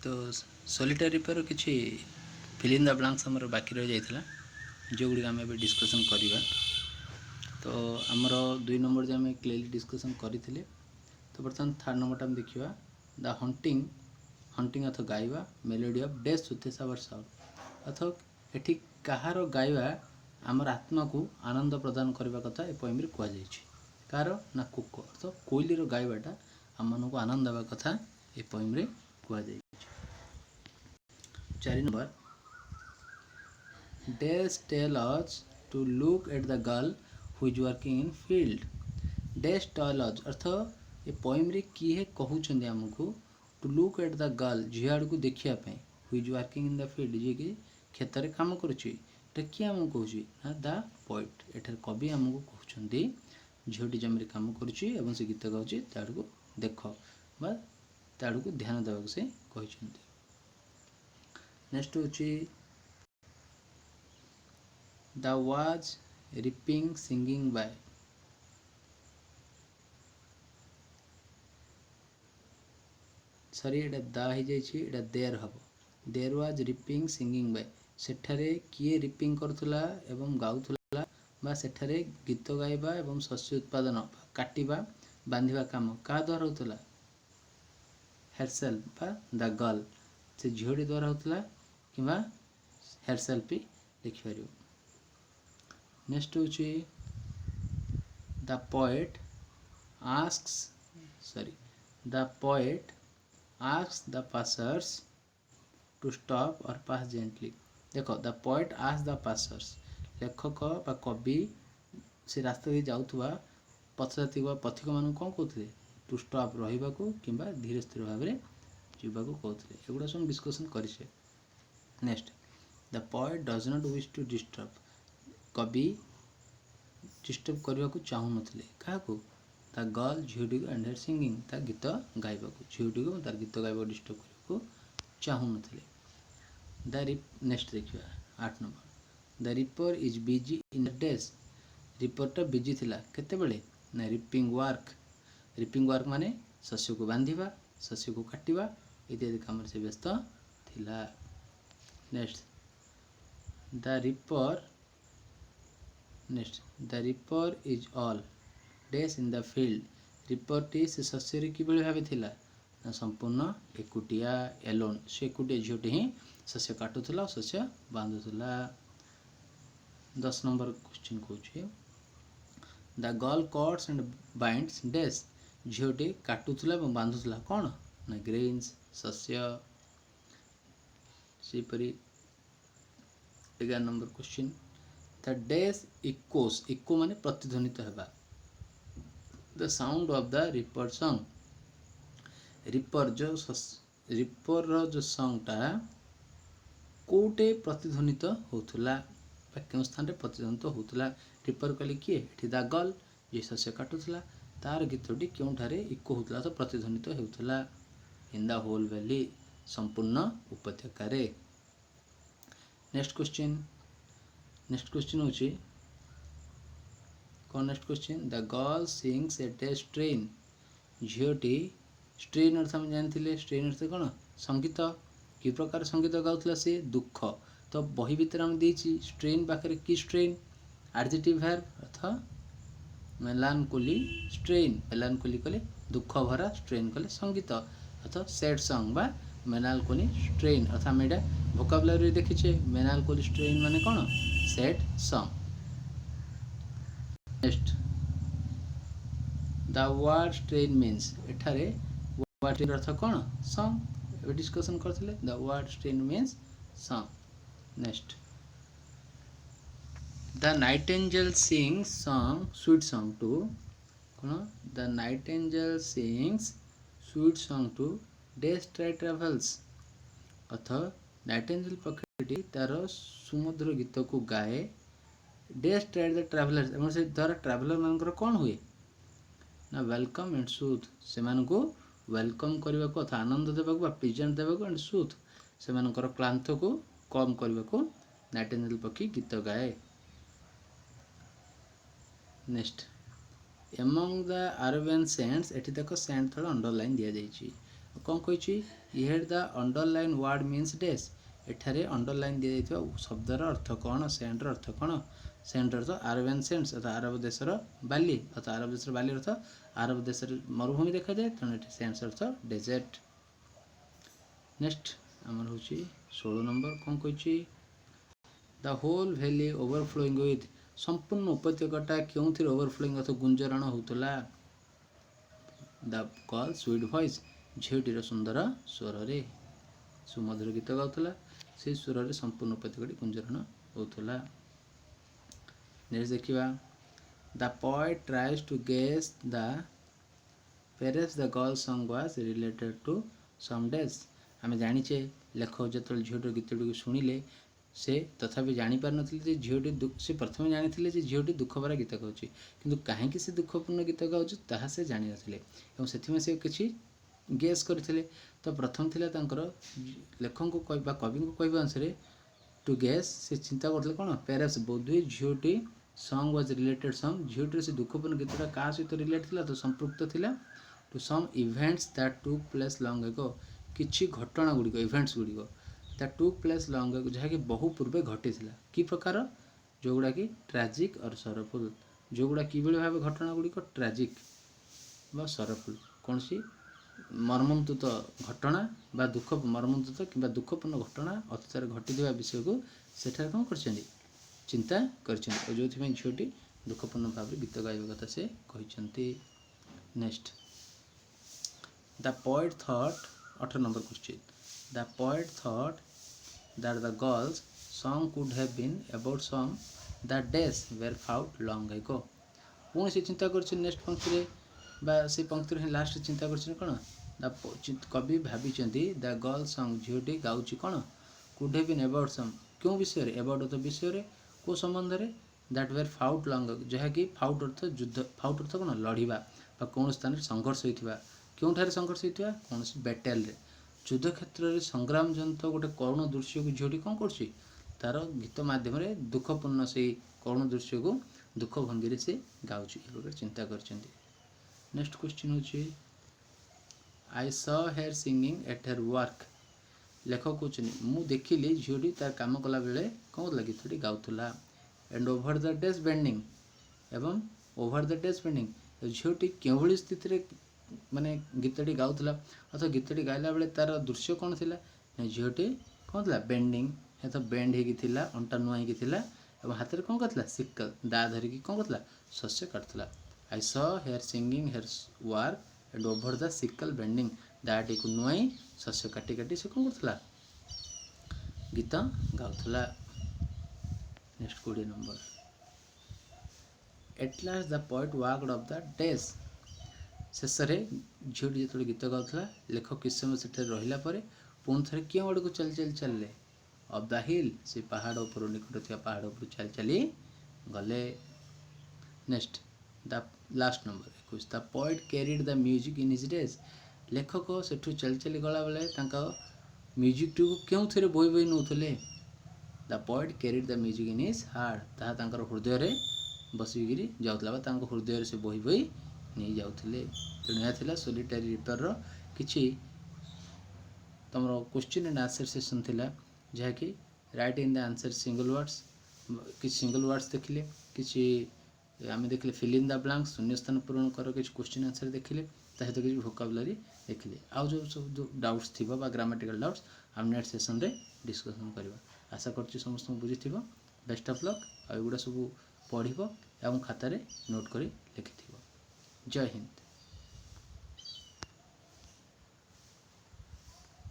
तो सॉलिटरी पर किसी फिल इन द ब्लैंक्स हमर बाकी रह जाइथिला जो गुडी आम डिस्कसन करवा। तो आमर 2 नंबर जो आम क्लियरली डिस्कसन करथिले। तो बर्तमान 3rd नंबर आम देखिबा द हंटिंग हंटिंग अथ गाइबा melody of the soothes our south अथ एठी कहार गाइबा आमर आत्मा को आनंद प्रदान करने कथा ए पोएम रे कुआ जायछि। कार ना कुक अर्थ कोइलीर गाइबाटा आम मन को आनंद देवा कथा ए पोएम रे कुआ जायछि। 4 number days tell us to look at the girl who is working in field. Days tell us अर्थ ए पोएम रे किए कहउछन्दी हमकु to look at the girl झियाड़ को देखिया पे who is working in the field जे कि खेत रे काम करूछि। किए आमको कहूँ ना द पोएट एठार कवि आमको कहते झीटी जमी कम करुच्ची से गीत गाँची ताड़ू देख बा ताड़ू ध्यान देवा से कहते। नेक्स्ट हूँ the was reaping singing by sorry एटा दा हो जाए देर हम there was reaping singing by सेठारे किए रिपिंग करुला एवं गाउला बा सेठारे गीत गाइबा एवं शस्य उत्पादन काटिबा बांधिबा काम का द्वारा होतला हेरसेल्फ बा द गर्ल से झीटी द्वारा होतला किबा हेरसेल्फ भी लिखि पारियो। नेक्स्ट होची the poet asks the passers to stop or pass gently. देखो the poet asks the passers लेखक बा कवि से रास्ता दे जाउथुवा पथयात्री पथिक मान कौन कहते टू स्टॉप रहा कि धीरे स्थिर भाव में जीवाक कहते एगुड़ा सब डिस्कसन करें। Next the poet does not wish to disturb कवि डिस्टर्ब करने को चाहू नथिले क्या द गर्ल झीटी एंड हर सिंगिंग ता गीत गाइबा झीटी को तार गीत गाइबा डिस्टर्ब करने को चाहू नथिले। नेक्स्ट देखिए 8 number the reaper is busy in the days रिपरटा बिजी थिला केते बेले ना रिपिंग वर्क माने शस्य को बांधिबा शस्य को काटिबा इत्यादि काम से व्यस्त थिला। Next the reaper is all days in the field रिपरटी से शस्य कि भाव थिला ना संपूर्ण एकुटिया एलोन से एकुटिया झीटी ही शस्य काटुला शस्य बांधुला। 10 नंबर क्वेश्चन कहूँ the girl cuts and binds days झीटी काटुला बांधुला कौन ना ग्रेन्स शस्य सेपरी। 11 number question the days echoes echo माने प्रतिध्वनित हेबा the sound of the reaper song reaper जो सॉन्गटा कोटे प्रतिध्वनित होतुला क्यों स्थान रे प्रतिध्वनित होतुला रिपर कहले किए एठी द गर्ल जे शस्य काटुला तार गीतटी क्योंठारे इको होतुला तो प्रतिध्वनित होतुला इन द होल वैली संपूर्ण उपत्यका रे। नेक्स्ट क्वेश्चन होची कौन next question the girl sings at a strain झीटी स्ट्रेन अर्थ हम जानते स्ट्रेन अर्थ कौन संगीत कि प्रकार संगीत गाउला से दुख तो बही भितर आम देछि स्ट्रेन पाखे कि स्ट्रेन एडजेक्टिव वर्ब अर्थ मेलानकोली स्ट्रेन मेलानकोली कले दुख भरा स्ट्रेन कले संगीत अर्थ सैड सॉन्ग बा मेलानकोली स्ट्रेन अर्थ आम एटा वोकाबुलारी देखिछे मेलानकोली स्ट्रेन माने कौन sad song. Next the word strain means एठारे वर्ड स्ट्रेन अर्थ कौन सॉन्ग डिस्कसन करथिले the word strain means song. Next the nightingale sings song sweet song to कौन the nightingale sings sweet song to days travels अर्थ nightingale पक्षी तार सुमधुर गीत को गाए डेज ट्रैवलर्स एवं से द्वारा ट्रैवलर मानकर कौन हुए ना वेलकम एंड सूथ से वेलकम करने को अथवा आनंद देवा प्रेजेंट देवा एंड सूथ से क्लांत को कम करने को नाइटेंजल पक्षी गीत गाए। Next among the Arabian sands एटी देख सेंट थोड़ा अंडरलाइन दि जाइए कौन कही here the underline word means dash एठारे अंडरलाइन दि जाइथिबा शब्दर अर्थ कौन सेंडर अर्थ कौन सेंडर अर्थ अरबियन सेंड्स अर्थात अरब देशर बाली अर्थात अरब देशर बाली अर्थ अरब देशर मरुभूमि देखा जाए तेणु ये सेंड्स अर्थ डेजर्ट। नेक्स्ट आमर हूँ 16 नंबर कौन कही द होल भैली ओवरफ्लोइंग विथ संपूर्ण उपत्यकाटा क्यों ओवरफ्लोइंग अर्थ गुंजरण होता द कॉल स्वीट वॉइस झीटीर सुंदर स्वर रे सुमधुर गीत गाउला से स्वर रे संपूर्ण उपत्यकाटी गुंजरण होता। नेक्स्ट देखिए the poet tries to guess the पेरेस the girl song was related to some days आम जाचे लेखक जो झीटर गीतटी शुणिले से तथापि जापार नी झीटी से प्रथम जानी झीटी दुख भरा गीत गाँव कि कहीं से दुखपूर्ण गीत गाँव से जान ना से किसी गेस करते तो प्रथम थिला लेखक को कवि को कहवा अनुसार टू गेस से चिंता करते कौन पेरेस बोधहुए झीटी सॉन्ग वाज रिलेटेड सम झीटी से दुखपूर्ण गीतटा क्या सहित रिलेट थिला तो संपृक्त थिला to some events that took place long ago किछि घटना गुड़िक इवेंट्स गुड़िक that took place long ago जहाँकि बहु पूर्वे घटी कि प्रकार जो गुड़ा कि ट्राजिक और सरफुल जो गुड़ा कि भाव घटना गुड़िक ट्राजिक बा सरफुल कौन सी मर्मन्तुत घटना बा दुख मर्मन्तुत कि दुखपूर्ण घटना अतीत घटी विषय को सेठार कौन कर चिंता कर जो झीटी दुखपूर्ण भाव गीत गाइबा कथा से कहते। Next the poet thought 18 number question the poet thought that the girls song could have been about some the days were fought long ago पुणी से चिंता कर नेक्स्ट पंक्ति से पंक्ति लास्ट चिंता कर कौन द कवि भावी द गर्ल सॉन्ग झीटी गाँची कौन could have been about some क्यों विषय एबाउट अर्थ विषय को संबंध में दैट वेर फाउट लॉन्ग जहाँकि फाउट अर्थ युद्ध फाउट अर्थ कौन लड़वा कौन स्थान संघर्ष होता क्योंठार संघर्ष होता कौन बैटेल युद्ध क्षेत्र में संग्राम जनित गोटे करुण दृश्य को झीटी कौन कर तार गीत मध्यम दुखपूर्ण से करुण दृश्य को दुख भंगी से गाँव चिंता कर। नेक्स्ट क्वेश्चन हूँ I saw her singing at her work लेखक कहते मु देखिली झीटी तार काम कला बेले कौन गीतटी गाउला and over the days bending एवं ओभर द डेज बेंडिंग झीटी क्यों स्थिति माने गीतटी गाउला अथवा गीतटी गाइला बेले तार दृश्य कौन थी झीटी कौन थी बेंडिंग तो बेंड होगी अंटा नुआ होगी हाथ में कौन करता सिकल दा धरिकी कौन करता शस्य काटुला I saw her singing her work and over the sickle bending दाटी को नुआई शस्य काटी काटी से कौन करता गीत गाउला। Next 20 number at last the poet walked off the days शेष में झीटी जो गीत गाउला लेखक किस समय से रहा पुणी थे क्यों आड़ को चल चल चलले ऑफ द हिल से पहाड़ उपर निकट थी पहाड़ उपर चली चली गले। Next the last number 21 the poet carried the music in his days लेखक सेठू चली चली गला बेले म्यूजिक टी क्यों थे बोई बोई नौले the poet carried the music in his heart ताहा हृदय बसिकी जाऊला हृदय से बोई बोई नहीं जाऊले तेणु यह सोलिटारी रिपर किसी तुम क्वेश्चन एंड आंसर सेसन थिला जहाँकि right in the answer single words कि सिंगल वर्ड्स देखिले किसी आम देखिले फिल इन द ब्लैंक्स शून्य स्थान पूरण कर किसी क्वेश्चन आंसर देखिले सहित किसी वोकाबुलरी देखिले आउ जो डाउट्स थी ग्रामेटिकल डाउट्स आम नेक्स्ट सेसन रे डिस्कसन करवा आशा कर समस्त बुझी बेस्ट ऑफ लक आगुड़ा सब पढ़ एवं खातार नोट कर लिखि। जय हिंद।